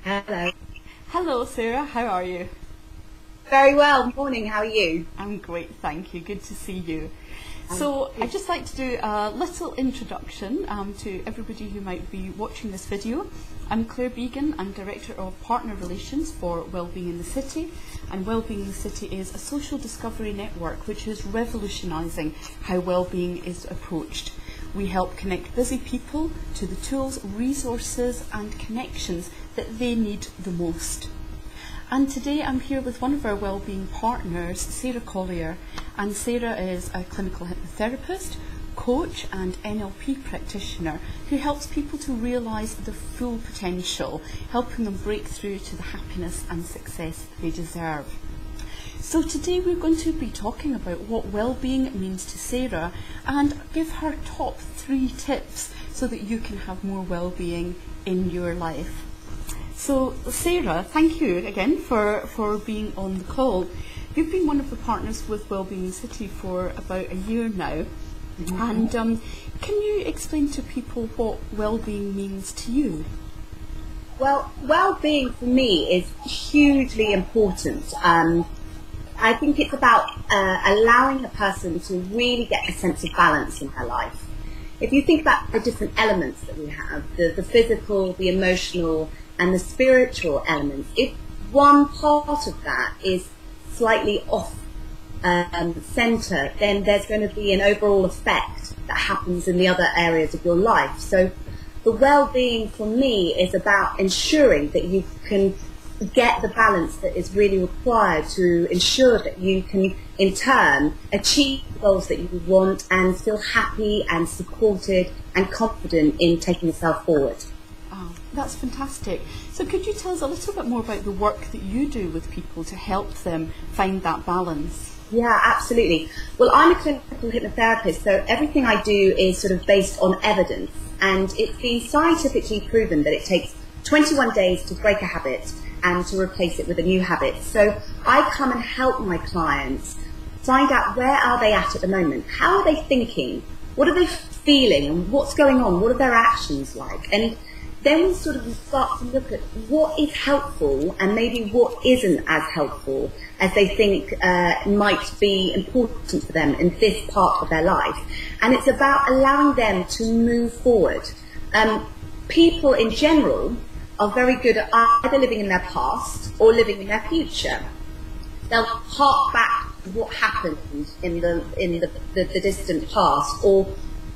Hello. Hello Sarah, how are you? Very well. Morning. How are you? I'm great, thank you. Good to see you. So I'd just like to do a little introduction to everybody who might be watching this video. I'm Claire Began, I'm Director of Partner Relations for Wellbeing in the City, and Wellbeing in the City is a social discovery network which is revolutionising how wellbeing is approached. We help connect busy people to the tools, resources and connections that they need the most. And today I'm here with one of our wellbeing partners, Sarah Collier, and Sarah is a clinical hypnotherapist, coach and NLP practitioner who helps people to realise their full potential, helping them break through to the happiness and success they deserve. So today we're going to be talking about what wellbeing means to Sarah and give her top 3 tips so that you can have more wellbeing in your life. So Sarah, thank you again for being on the call. You've been one of the partners with Wellbeing City for about a year now. Mm-hmm. And can you explain to people what wellbeing means to you? Well, well-being for me is hugely important. I think it's about allowing a person to really get a sense of balance in her life. If you think about the different elements that we have, the physical, the emotional, and the spiritual elements, if one part of that is slightly off centre, then there's going to be an overall effect that happens in the other areas of your life. So the well-being for me is about ensuring that you can get the balance that is really required to ensure that you can in turn achieve the goals that you want and feel happy and supported and confident in taking yourself forward. Oh, that's fantastic. So could you tell us a little bit more about the work that you do with people to help them find that balance? Yeah, absolutely. Well, I'm a clinical hypnotherapist, so everything I do is sort of based on evidence, and it's been scientifically proven that it takes 21 days to break a habit and to replace it with a new habit. So I come and help my clients find out where are they at the moment, how are they thinking, what are they feeling, and what's going on, what are their actions like, and then we sort of start to look at what is helpful and maybe what isn't as helpful as they think might be important for them in this part of their life. And it's about allowing them to move forward. People in general are very good at either living in their past or living in their future. They'll hark back to what happened in the distant past, or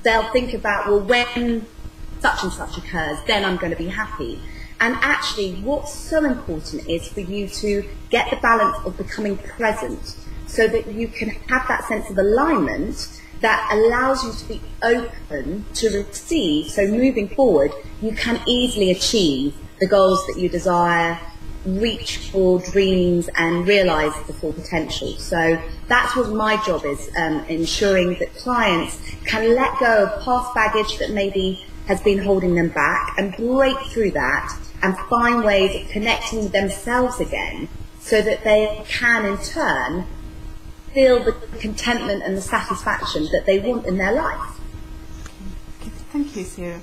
they'll think about, well, when such and such occurs, then I'm going to be happy. And actually what's so important is for you to get the balance of becoming present so that you can have that sense of alignment that allows you to be open to receive. So moving forward, you can easily achieve the goals that you desire, reach for dreams and realise the full potential. So that's what my job is, ensuring that clients can let go of past baggage that maybe has been holding them back and break through that and find ways of connecting with themselves again so that they can in turn feel the contentment and the satisfaction that they want in their life. Okay, thank you, Sarah.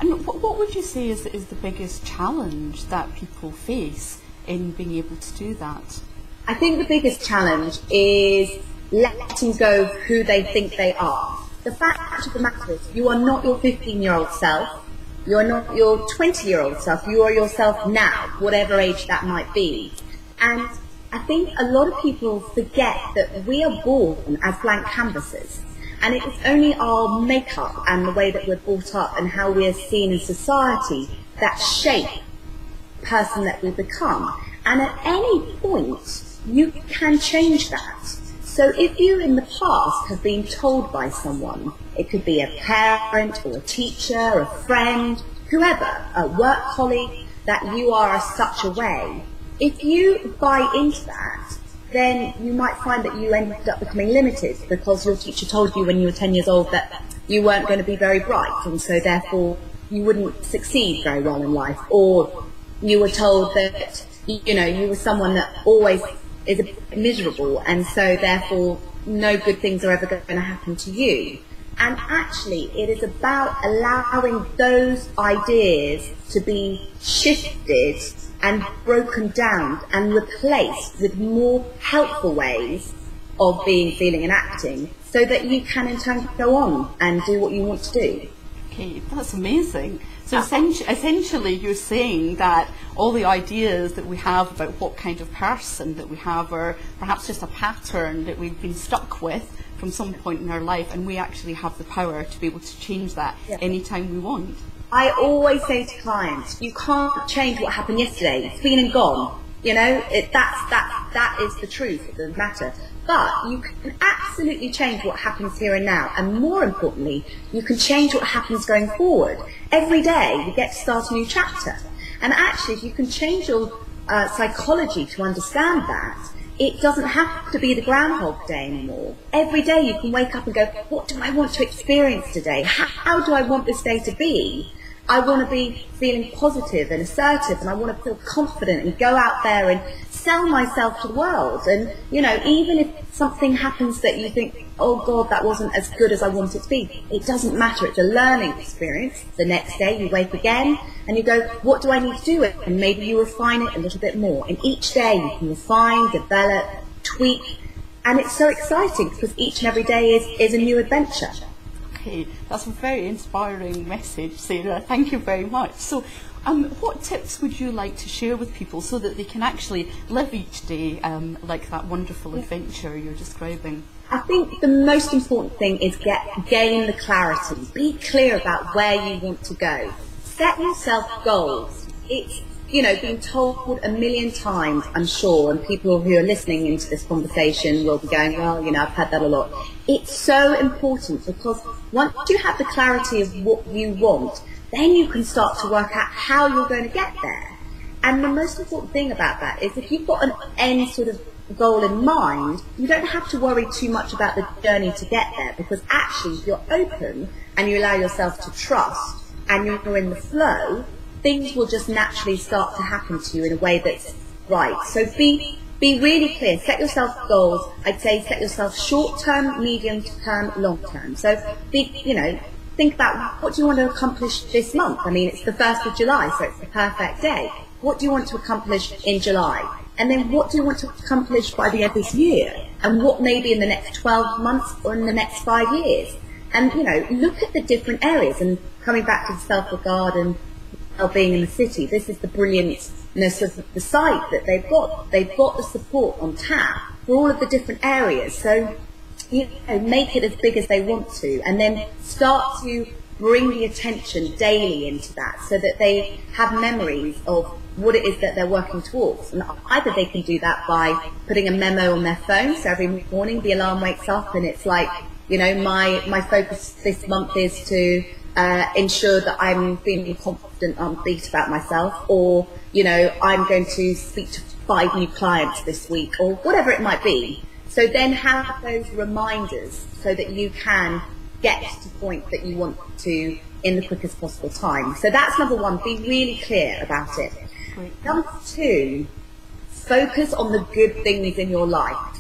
And what would you say is the biggest challenge that people face in being able to do that? I think the biggest challenge is letting go of who they think they are. The fact of the matter is, you are not your 15-year-old self, you are not your 20-year-old self, you are yourself now, whatever age that might be. And I think a lot of people forget that we are born as blank canvases, and it is only our makeup and the way that we're brought up and how we are seen in society that shape the person that we become. And at any point, you can change that. So if you in the past have been told by someone, it could be a parent or a teacher, a friend, whoever, a work colleague, that you are such a way, if you buy into that, then you might find that you ended up becoming limited because your teacher told you when you were 10 years old that you weren't going to be very bright, and so therefore you wouldn't succeed very well in life, or you were told that you were someone that always is a bit miserable, and so therefore no good things are ever going to happen to you. And actually it is about allowing those ideas to be shifted and broken down and replaced with more helpful ways of being, feeling and acting, so that you can in turn go on and do what you want to do. Okay, that's amazing. So essentially you're saying that all the ideas that we have about what kind of person that we have are perhaps just a pattern that we've been stuck with from some point in our life, and we actually have the power to be able to change that anytime we want. I always say to clients, you can't change what happened yesterday. It's been and gone. You know, that is the truth of the matter. But you can absolutely change what happens here and now. And more importantly, you can change what happens going forward. Every day you get to start a new chapter. And actually, if you can change your psychology to understand that, it doesn't have to be the Groundhog Day anymore. Every day you can wake up and go, what do I want to experience today? How do I want this day to be? I want to be feeling positive and assertive, and I want to feel confident and go out there and sell myself to the world. And, you know, even if something happens that you think, oh God, that wasn't as good as I wanted it to be, it doesn't matter. It's a learning experience. The next day you wake again and you go, what do I need to do? And maybe you refine it a little bit more. And each day you can refine, develop, tweak. And it's so exciting because each and every day is a new adventure. Okay, that's a very inspiring message, Sarah. Thank you very much. So, what tips would you like to share with people so that they can actually live each day like that wonderful adventure you're describing? I think the most important thing is gain the clarity. Be clear about where you want to go. Set yourself goals. It's, you know, been told a million times, I'm sure, and people who are listening into this conversation will be going, well, you know, I've heard that a lot. It's so important because once you have the clarity of what you want, then you can start to work out how you're going to get there. And the most important thing about that is if you've got an end sort of goal in mind, you don't have to worry too much about the journey to get there, because actually if you're open and you allow yourself to trust and you're in the flow, things will just naturally start to happen to you in a way that's right. So be really clear. Set yourself goals. I'd say set yourself short-term, medium-term, long-term. So think about what do you want to accomplish this month. I mean, it's the 1st of July, so it's the perfect day. What do you want to accomplish in July? And then what do you want to accomplish by the end of this year? And what maybe in the next 12 months or in the next 5 years? And, you know, look at the different areas. And coming back to the self-regard and well-being in the city, this is the brilliantness of the site that they've got. They've got the support on tap for all of the different areas. So, you know, make it as big as they want to, and then start to bring the attention daily into that so that they have memories of what it is that they're working towards. And either they can do that by putting a memo on their phone, so every morning the alarm wakes up and it's like, you know, my focus this month is to ensure that I'm feeling confident, upbeat about myself, or, you know, I'm going to speak to 5 new clients this week, or whatever it might be. So then have those reminders so that you can get to the point that you want to in the quickest possible time. So that's number 1, be really clear about it. Great. Number 2, focus on the good things in your life.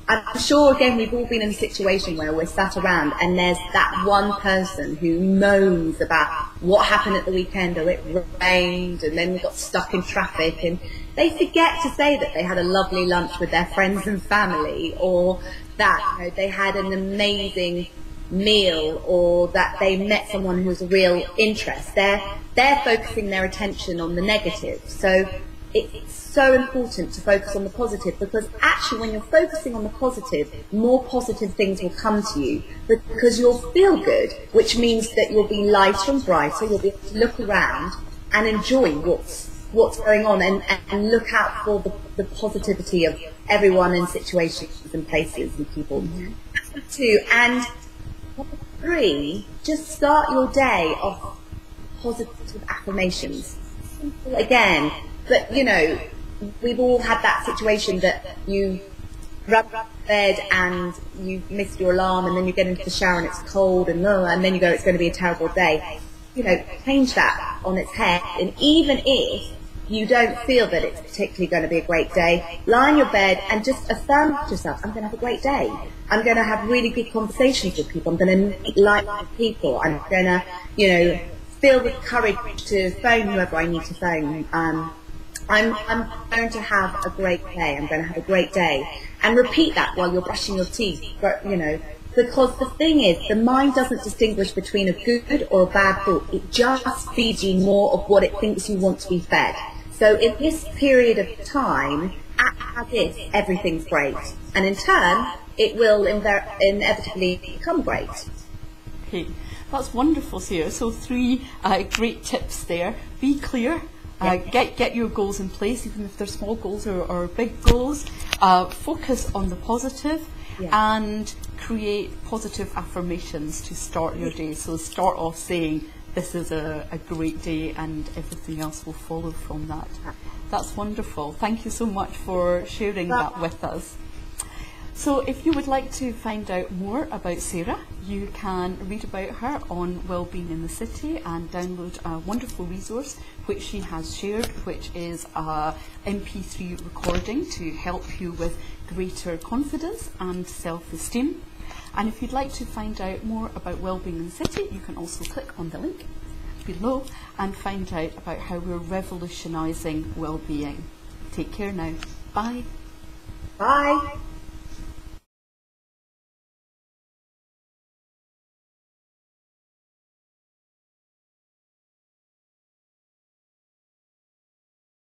I'm sure, again, we've all been in a situation where we're sat around and there's that one person who moans about what happened at the weekend, or it rained and then we got stuck in traffic, and they forget to say that they had a lovely lunch with their friends and family, or that, you know, they had an amazing meal, or that they met someone who was a real interest. They're focusing their attention on the negative. So it's so important to focus on the positive, because actually when you're focusing on the positive, more positive things will come to you, because you'll feel good, which means that you'll be lighter and brighter. You'll be able to look around and enjoy what's going on, and look out for the positivity of everyone and situations and places and people. That's number 2. And number 3, just start your day off positive affirmations. Simple again, but you know, we've all had that situation that you rub bed and you missed your alarm, and then you get into the shower and it's cold, and then you go, it's going to be a terrible day. You know, change that on its head, and even if you don't feel that it's particularly going to be a great day, lie in your bed and just affirm to yourself, I'm going to have a great day. I'm going to have really good conversations with people. I'm going to meet like-minded people. I'm going to, you know, feel the courage to phone whoever I need to phone. I'm going to have a great day. I'm going to have a great day. And repeat that while you're brushing your teeth, you know, because the thing is, the mind doesn't distinguish between a good or a bad thought. It just feeds you more of what it thinks you want to be fed. So in this period of time, act as if everything's great. And in turn, it will inevitably become great. Okay, that's wonderful, Sarah. So 3 great tips there. Be clear. Get your goals in place, even if they're small goals or big goals. Focus on the positive, and create positive affirmations to start your day. So start off saying, this is a great day, and everything else will follow from that. That's wonderful. Thank you so much for sharing that with us. So if you would like to find out more about Sarah, you can read about her on Wellbeing in the City and download a wonderful resource which she has shared, which is a MP3 recording to help you with greater confidence and self-esteem. And if you'd like to find out more about Wellbeing in the City, you can also click on the link below and find out about how we're revolutionising well-being. Take care now. Bye. Bye.